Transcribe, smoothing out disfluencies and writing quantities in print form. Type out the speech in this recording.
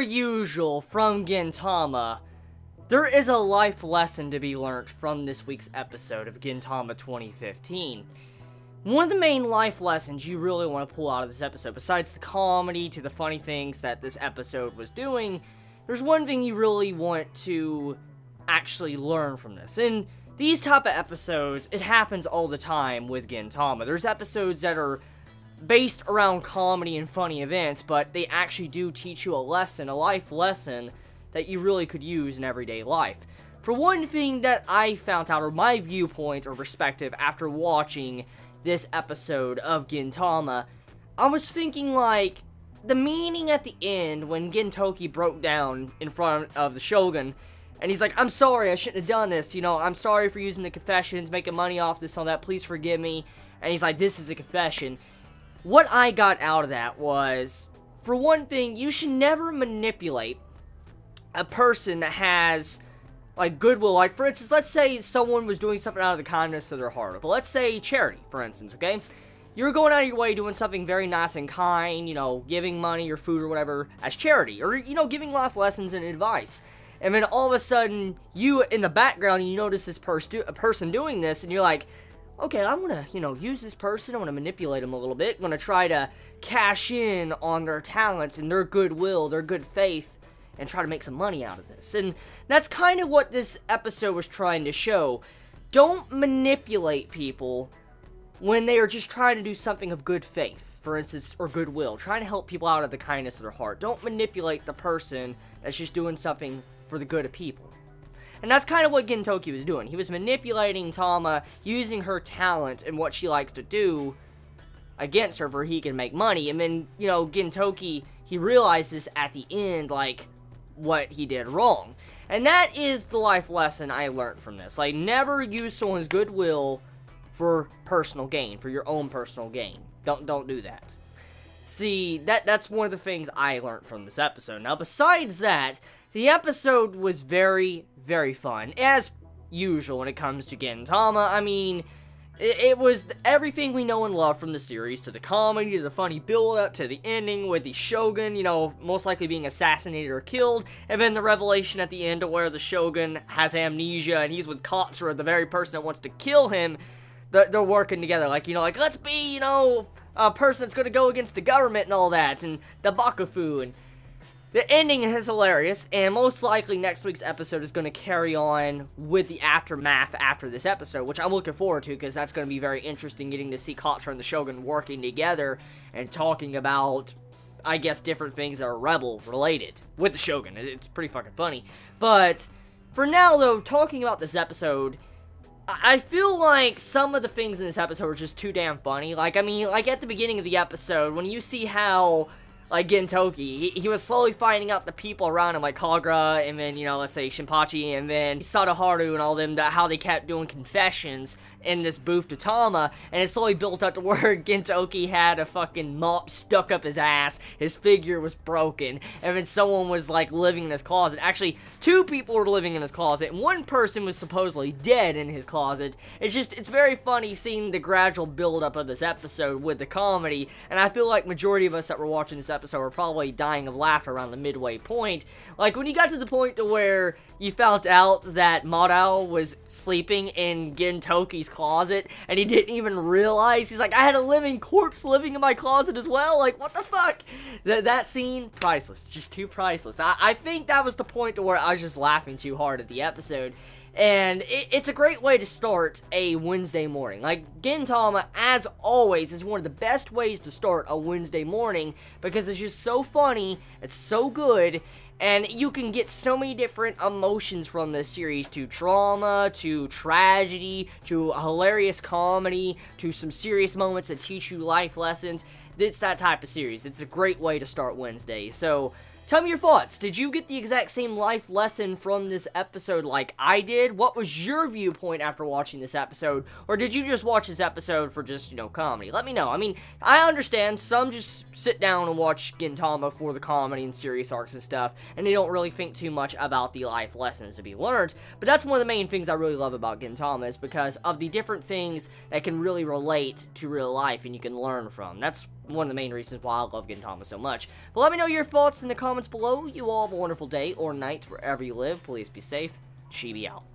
usual, from Gintama, there is a life lesson to be learnt from this week's episode of Gintama 2015. One of the main life lessons you really want to pull out of this episode, besides the comedy to the funny things that this episode was doing, there's one thing you really want to actually learn from this. And these type of episodes, it happens all the time with Gintama. There's episodes that are based around comedy and funny events, but they actually do teach you a lesson, a life lesson, that you really could use in everyday life. For one thing that I found out, or my viewpoint or perspective after watching this episode of Gintama, I was thinking, like, the meaning at the end when Gintoki broke down in front of the Shogun, and he's like, I'm sorry, I shouldn't have done this, you know, I'm sorry for using the confessions, making money off this, all that, please forgive me. And he's like, this is a confession. What I got out of that was, for one thing, you should never manipulate a person that has, like, goodwill. Like, for instance, let's say someone was doing something out of the kindness of their heart. But let's say charity, for instance, okay? You're going out of your way doing something very nice and kind, you know, giving money or food or whatever as charity. Or, you know, giving life lessons and advice. And then all of a sudden, you, in the background, you notice this person doing this, and you're like, okay, I'm gonna, you know, use this person, I'm gonna manipulate them a little bit, I'm gonna try to cash in on their talents and their goodwill, their good faith, and try to make some money out of this. And that's kind of what this episode was trying to show. Don't manipulate people when they are just trying to do something of good faith, for instance, or goodwill, trying to help people out of the kindness of their heart. Don't manipulate the person that's just doing something for the good of people. And that's kind of what Gintoki was doing. He was manipulating Tama, using her talent and what she likes to do against her for he can make money. And then, you know, Gintoki, he realizes at the end, like, what he did wrong. And that is the life lesson I learned from this. Like, never use someone's goodwill for personal gain, for your own personal gain. Don't do that. See, that's one of the things I learned from this episode. Now, besides that, the episode was very, very fun, as usual when it comes to Gintama. I mean, it was everything we know and love from the series, to the comedy, to the funny build-up, to the ending with the Shogun, you know, most likely being assassinated or killed, and then the revelation at the end of where the Shogun has amnesia, and he's with Katsura, the very person that wants to kill him. They're working together, like, you know, like, let's be, you know, a person that's gonna go against the government and all that, and the Bakufu, and the ending is hilarious, and most likely next week's episode is going to carry on with the aftermath after this episode, which I'm looking forward to, because that's going to be very interesting, getting to see Katsura and the Shogun working together, and talking about, I guess, different things that are rebel-related with the Shogun. It's pretty fucking funny. But, for now, though, talking about this episode, I feel like some of the things in this episode are just too damn funny. Like, I mean, like, at the beginning of the episode, when you see how, like, Gintoki, he was slowly finding out the people around him, like Kagura, and then, you know, let's say Shinpachi, and then Sadaharu and all them, how they kept doing confessions in this booth to Tama, and it slowly built up to where Gintoki had a fucking mop stuck up his ass, his figure was broken, and then someone was, like, living in his closet. Actually, two people were living in his closet, and one person was supposedly dead in his closet. It's very funny seeing the gradual build-up of this episode with the comedy, and I feel like majority of us that were watching this episode were probably dying of laughter around the midway point. Like, when you got to the point to where you found out that Madao was sleeping in Gintoki's closet, and he didn't even realize. He's like, I had a living corpse living in my closet as well. Like, what the fuck? That scene, priceless. Just too priceless. I think that was the point to where I was just laughing too hard at the episode. And it's a great way to start a Wednesday morning. Like, Gintama, as always, is one of the best ways to start a Wednesday morning, because it's just so funny, it's so good, and you can get so many different emotions from this series, to drama, to tragedy, to a hilarious comedy, to some serious moments that teach you life lessons. It's that type of series. It's a great way to start Wednesday. So, tell me your thoughts. Did you get the exact same life lesson from this episode like I did? What was your viewpoint after watching this episode? Or did you just watch this episode for just, you know, comedy? Let me know. I mean, I understand some just sit down and watch Gintama for the comedy and serious arcs and stuff, and they don't really think too much about the life lessons to be learned. But that's one of the main things I really love about Gintama, is because of the different things that can really relate to real life and you can learn from. That's one of the main reasons why I love Gintama so much. But let me know your thoughts in the comments comments below. You all have a wonderful day or night wherever you live. Please be safe. Chibi out.